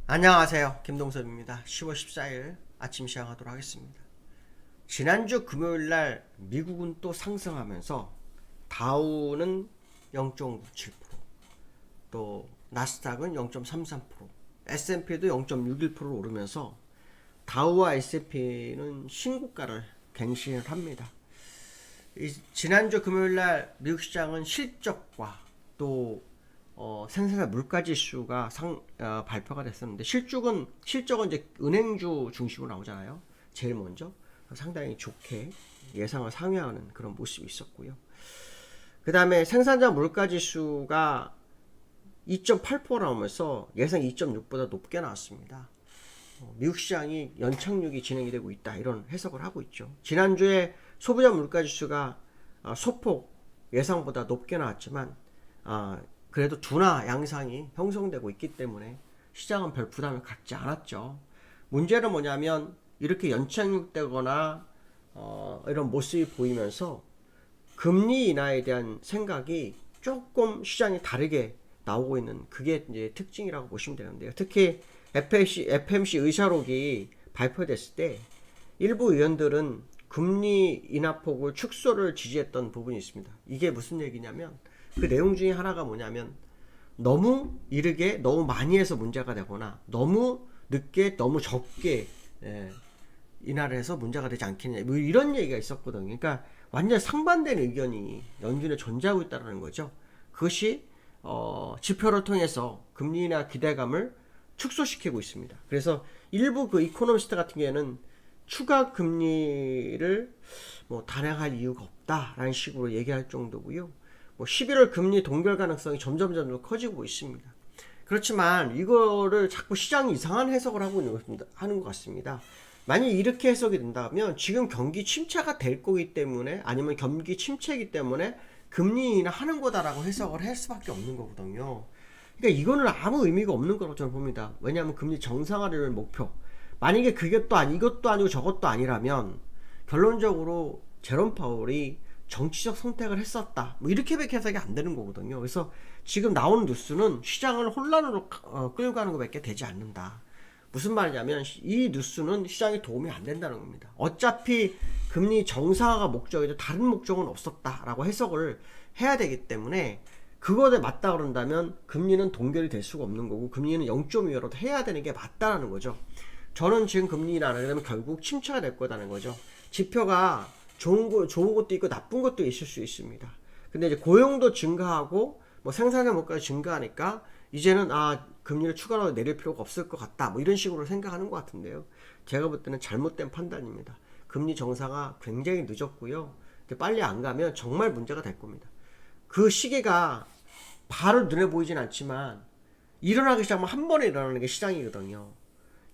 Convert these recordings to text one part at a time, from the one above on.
안녕하세요. 김동섭입니다. 10월 14일 아침 시작하도록 하겠습니다. 지난주 금요일날 미국은 또 상승하면서 다우는 0.97%, 또 나스닥은 0.33%, S&P도 0.61% 오르면서 다우와 S&P는 신고가를 갱신을 합니다. 지난주 금요일날 미국 시장은 실적과 또 생산자 물가지수가 발표가 됐었는데 실적은 이제 은행주 중심으로 나오잖아요. 제일 먼저 상당히 좋게 예상을 상회하는 그런 모습이 있었고요. 그 다음에 생산자 물가지수가 2.8% 나오면서 예상 2.6보다 높게 나왔습니다. 미국 시장이 연착륙이 진행이 되고 있다, 이런 해석을 하고 있죠. 지난주에 소비자 물가지수가 소폭 예상보다 높게 나왔지만 그래도 둔화 양상이 형성되고 있기 때문에 시장은 별 부담을 갖지 않았죠. 문제는 뭐냐면 이렇게 연착륙되거나 이런 모습이 보이면서 금리 인하에 대한 생각이 조금 시장이 다르게 나오고 있는, 그게 이제 특징이라고 보시면 되는데요. 특히 FMC 의사록이 발표됐을 때 일부 의원들은 금리 인하폭을 축소를 지지했던 부분이 있습니다. 이게 무슨 얘기냐면 그 내용 중에 하나가 뭐냐면 너무 이르게 너무 많이 해서 문제가 되거나 너무 늦게 너무 적게 인하를 해서 문제가 되지 않겠냐, 뭐 이런 얘기가 있었거든요. 그러니까 완전 상반된 의견이 연준에 존재하고 있다는 거죠. 그것이 지표를 통해서 금리 인하 기대감을 축소시키고 있습니다. 그래서 일부 그 이코노미스트 같은 경우에는 추가 금리를 뭐 단행할 이유가 없다라는 식으로 얘기할 정도고요. 뭐 11월 금리 동결 가능성이 점점 커지고 있습니다. 그렇지만 이거를 자꾸 시장이 이상한 해석을 하는 것 같습니다. 만약 이렇게 해석이 된다면 지금 경기 침체가 될 거기 때문에, 아니면 경기 침체이기 때문에 금리 인하하는 거다라고 해석을 할 수밖에 없는 거거든요. 그러니까 이거는 아무 의미가 없는 거라고 저는 봅니다. 왜냐하면 금리 정상화를 목표, 만약에 이것도 아니고 저것도 아니라면 결론적으로 제롬 파월이 정치적 선택을 했었다, 뭐 이렇게밖에 해석이 안 되는 거거든요. 그래서 지금 나오는 뉴스는 시장을 혼란으로 끌고 가는 것밖에 되지 않는다. 무슨 말이냐면 이 뉴스는 시장에 도움이 안 된다는 겁니다. 어차피 금리 정상화가 목적이죠, 다른 목적은 없었다라고 해석을 해야 되기 때문에 그거에 맞다 그런다면 금리는 동결이 될 수가 없는 거고, 금리는 0.25라도 해야 되는 게 맞다라는 거죠. 저는 지금 금리 인하 안 하려면 결국 침체가 될 거다는 거죠. 지표가 좋은 것도 있고 나쁜 것도 있을 수 있습니다. 근데 이제 고용도 증가하고 뭐 생산자 물가가 증가하니까 이제는 금리를 추가로 내릴 필요가 없을 것 같다, 뭐 이런 식으로 생각하는 것 같은데요. 제가 볼 때는 잘못된 판단입니다. 금리 정상화 굉장히 늦었고요. 빨리 안 가면 정말 문제가 될 겁니다. 그 시기가 바로 눈에 보이진 않지만 일어나기 시작하면 한 번에 일어나는 게 시장이거든요.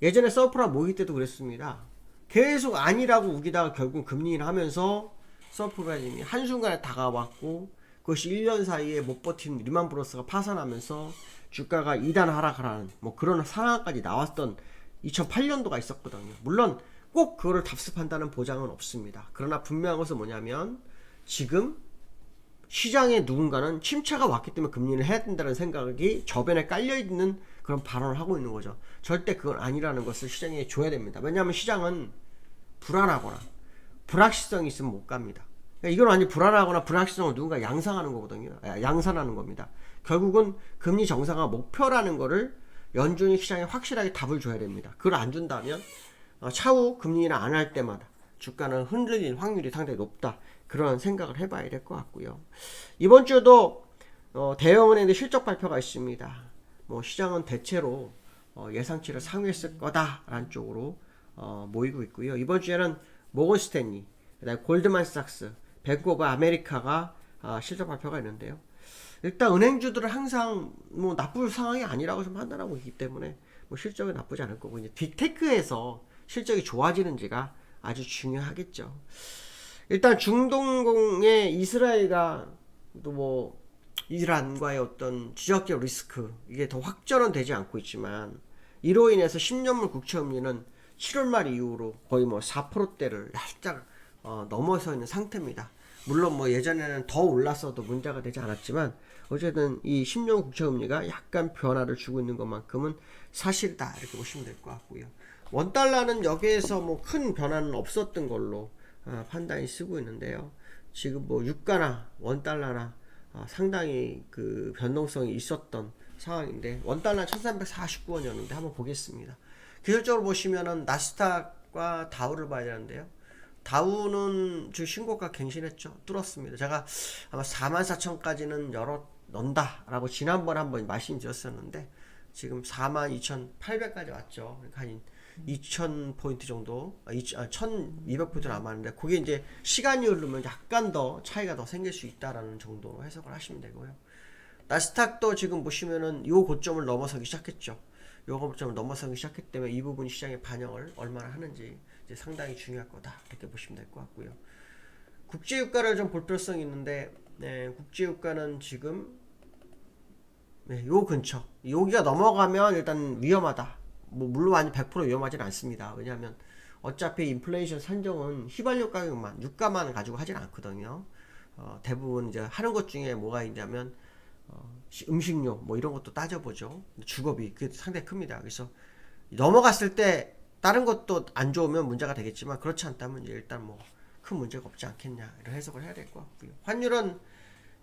예전에 서프라 모기 때도 그랬습니다. 계속 아니라고 우기다가 결국 금리 인하하면서 서프라임이 한순간에 다가왔고, 그것이 1년 사이에 못 버틴 리만 브로스가 파산하면서 주가가 2단 하락하라는 뭐 그런 상황까지 나왔던 2008년도가 있었거든요. 물론 꼭 그거를 답습한다는 보장은 없습니다. 그러나 분명한 것은 뭐냐면 지금 시장에 누군가는 침체가 왔기 때문에 금리를 해야 된다는 생각이 저변에 깔려있는 그런 발언을 하고 있는 거죠. 절대 그건 아니라는 것을 시장에 줘야 됩니다. 왜냐하면 시장은 불안하거나 불확실성이 있으면 못 갑니다. 이건 완전 불안하거나 불확실성을 누군가 양상하는 거거든요. 양산하는 겁니다. 결국은 금리 정상화 목표라는 거를 연준이 시장에 확실하게 답을 줘야 됩니다. 그걸 안 준다면 차후 금리는 안 할 때마다 주가는 흔들릴 확률이 상당히 높다, 그런 생각을 해봐야 될 것 같고요. 이번 주도 대형은행의 실적 발표가 있습니다. 뭐 시장은 대체로 예상치를 상회했을 거다라는 쪽으로 모이고 있고요. 이번 주에는 모건 스탠리, 그다음에 골드만삭스, 뱅크 오브 아메리카가 실적 발표가 있는데요. 일단 은행주들은 항상 뭐 나쁠 상황이 아니라고 좀 판단하고 있기 때문에 뭐 실적이 나쁘지 않을 거고, 이제 빅테크에서 실적이 좋아지는지가 아주 중요하겠죠. 일단 중동의 이스라엘과 또 뭐 이란과의 어떤 지정학적 리스크, 이게 더 확전은 되지 않고 있지만 이로 인해서 10년물 국채금리는 7월 말 이후로 거의 뭐 4%대를 살짝 넘어서 있는 상태입니다. 물론 뭐 예전에는 더 올랐어도 문제가 되지 않았지만 어쨌든 이 10년 국채금리가 약간 변화를 주고 있는 것만큼은 사실이다 이렇게 보시면 될 것 같고요. 원달러는 여기에서 뭐 큰 변화는 없었던 걸로 판단이 쓰고 있는데요. 지금 뭐 유가나 원달러나 상당히 그 변동성이 있었던 상황인데, 원달러 1349원이었는데 한번 보겠습니다. 기술적으로 보시면은 나스닥과 다우를 봐야 되는데요. 다우는 지금 신고가 갱신했죠. 뚫었습니다. 제가 아마 44,000까지는 넣는다 라고 지난번에 한번 말씀드렸었는데, 지금 42,800까지 왔죠. 그러니까 한 2,000포인트 정도, 1,200포인트 남았는데, 그게 이제 시간이 흐르면 약간 더 차이가 더 생길 수 있다라는 정도로 해석을 하시면 되고요. 나스닥도 지금 보시면은 요 고점을 넘어서기 시작했죠. 요 고점을 넘어서기 시작했기 때문에 이 부분이 시장에 반영을 얼마나 하는지 이제 상당히 중요할 거다 이렇게 보시면 될 것 같고요. 국제유가를 좀 볼 필요성이 있는데, 네, 국제유가는 지금 요 근처, 여기가 넘어가면 일단 위험하다. 뭐 물론 완전 100% 위험하진 않습니다. 왜냐하면 어차피 인플레이션 산정은 휘발유 가격만, 유가만 가지고 하진 않거든요. 대부분 이제 하는 것 중에 뭐가 있냐면 음식료 뭐 이런 것도 따져보죠. 주거비 그게 상당히 큽니다. 그래서 넘어갔을 때 다른 것도 안 좋으면 문제가 되겠지만, 그렇지 않다면 이제 일단 뭐 큰 문제가 없지 않겠냐 이런 해석을 해야 될 것 같고요. 환율은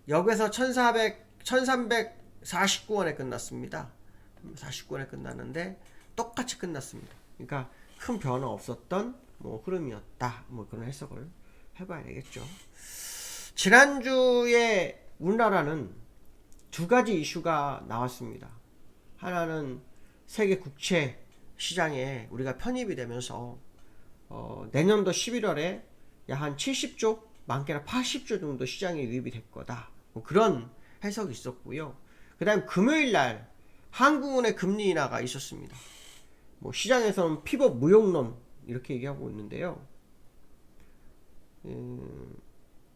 여기서 1349원에 끝났습니다. 49원에 끝났는데 똑같이 끝났습니다. 그러니까 큰 변화 없었던 뭐 흐름이었다, 뭐 그런 해석을 해봐야 되겠죠. 지난주에 우리나라는 두 가지 이슈가 나왔습니다. 하나는 세계 국채 시장에 우리가 편입이 되면서 내년도 11월에 약 한 70조, 많게는 80조 정도 시장에 유입이 될 거다, 뭐 그런 해석이 있었고요. 그 다음 금요일날 한국은행 금리 인하가 있었습니다. 뭐 시장에서는 피벗 무용론 이렇게 얘기하고 있는데요.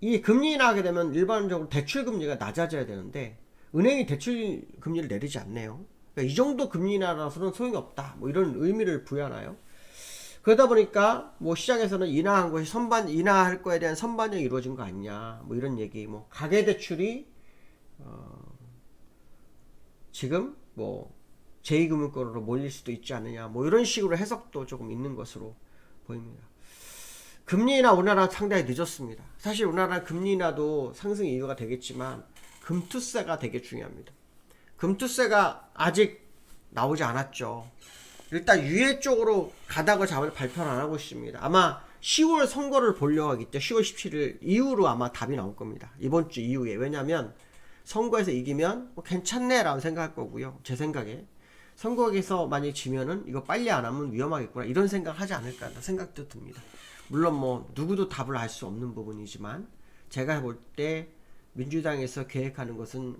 이 금리 인하하게 되면 일반적으로 대출 금리가 낮아져야 되는데 은행이 대출 금리를 내리지 않네요. 그러니까 이 정도 금리 인하라서는 소용이 없다, 뭐 이런 의미를 부여하나요? 그러다 보니까 뭐 시장에서는 인하한 것이 인하할 거에 대한 선반영이 이루어진 거 아니냐, 뭐 이런 얘기, 뭐 가계 대출이 지금 뭐 제2금융권으로 몰릴 수도 있지 않느냐, 뭐 이런 식으로 해석도 조금 있는 것으로 보입니다. 금리 인하 우리나라 상당히 늦었습니다. 사실 우리나라 금리 인하도 상승 이유가 되겠지만 금투세가 되게 중요합니다. 금투세가 아직 나오지 않았죠. 일단 유예 쪽으로 가닥을 잡을 발표를 안 하고 있습니다. 아마 10월 선거를 보려고 하기 때문에 10월 17일 이후로 아마 답이 나올 겁니다. 이번 주 이후에. 왜냐면 선거에서 이기면 뭐 괜찮네 라고 생각할 거고요. 제 생각에 선거에서 많이 지면은 이거 빨리 안 하면 위험하겠구나 이런 생각 하지 않을까 생각도 듭니다. 물론 뭐 누구도 답을 알 수 없는 부분이지만, 제가 볼 때 민주당에서 계획하는 것은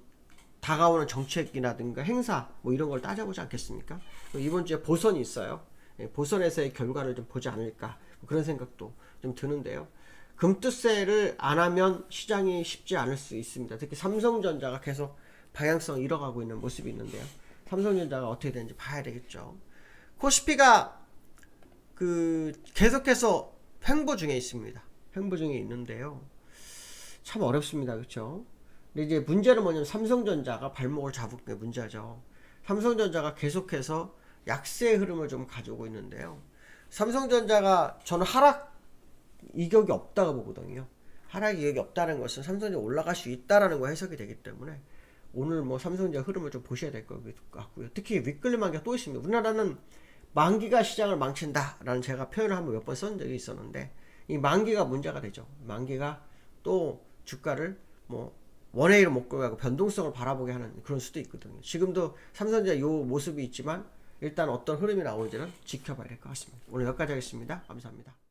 다가오는 정책이라든가 행사 뭐 이런 걸 따져보지 않겠습니까? 이번 주에 보선이 있어요. 보선에서의 결과를 좀 보지 않을까, 그런 생각도 좀 드는데요. 금투세를 안 하면 시장이 쉽지 않을 수 있습니다. 특히 삼성전자가 계속 방향성 잃어가고 있는 모습이 있는데요. 삼성전자가 어떻게 되는지 봐야 되겠죠. 코스피가 계속해서 횡보 중에 있습니다. 횡보 중에 있는데요. 참 어렵습니다. 그렇죠? 근데 이제 문제는 뭐냐면 삼성전자가 발목을 잡은 게 문제죠. 삼성전자가 계속해서 약세의 흐름을 좀 가지고 있는데요. 삼성전자가 저는 하락 이격이 없다고 보거든요. 하락 이격이 없다는 것은 삼성전자 올라갈 수 있다라는 거 해석이 되기 때문에 오늘 뭐 삼성전자 흐름을 좀 보셔야 될 것 같고요. 특히 윗끌림 만기가 또 있습니다. 우리나라는 만기가 시장을 망친다라는 제가 표현을 한번 몇 번 쓴 적이 있었는데, 이 만기가 문제가 되죠. 만기가 또 주가를 뭐 원웨이로 못 가고 변동성을 바라보게 하는 그런 수도 있거든요. 지금도 삼성전자 요 모습이 있지만 일단 어떤 흐름이 나오는지는 지켜봐야 될 것 같습니다. 오늘 여기까지 하겠습니다. 감사합니다.